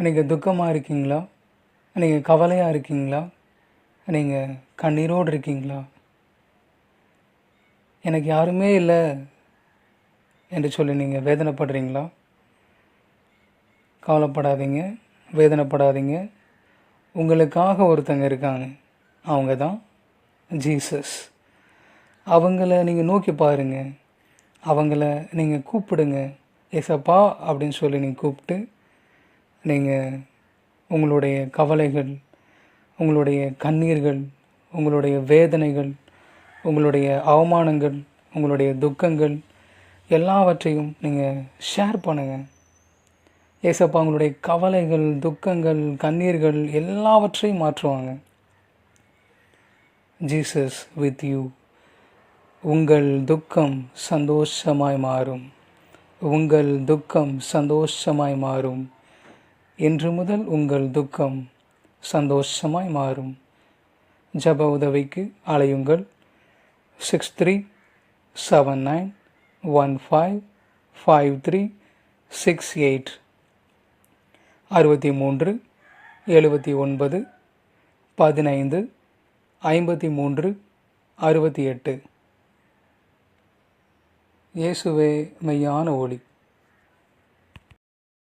நீங்கள் துக்கமாக இருக்கீங்களா? நீங்கள் கவலையாக இருக்கீங்களா? நீங்கள் கண்ணீரோடு இருக்கீங்களா? எனக்கு யாருமே இல்லை என்று சொல்லி நீங்கள் வேதனைப்படுறீங்களா? கவலைப்படாதீங்க, வேதனைப்படாதீங்க. உங்களுக்காக ஒருத்தங்க இருக்காங்க. அவங்க தான் ஜீசஸ். அவங்கள நீங்கள் நோக்கி பாருங்கள். அவங்கள நீங்கள் கூப்பிடுங்க. ஏசப்பா அப்படின்னு சொல்லி நீங்கள் கூப்பிட்டு நீங்கள் உங்களுடைய கவலைகள், உங்களுடைய கண்ணீர்கள், உங்களுடைய வேதனைகள், உங்களுடைய அவமானங்கள், உங்களுடைய துக்கங்கள் எல்லாவற்றையும் நீங்கள் ஷேர் பண்ணுங்கள். ஏசப்பா உங்களுடைய கவலைகள், துக்கங்கள், கண்ணீர்கள் எல்லாவற்றையும் மாற்றுவாங்க. Jesus with you. உங்கள் துக்கம் சந்தோஷமாய் மாறும். உங்கள் துக்கம் சந்தோஷமாய் மாறும். இன்று முதல் உங்கள் துக்கம் சந்தோஷமாய் மாறும். ஜப உதவிக்கு அழையுங்கள். 6379155368 63 79 15 53 68. இயேசுவே மெய்யான ஒளி.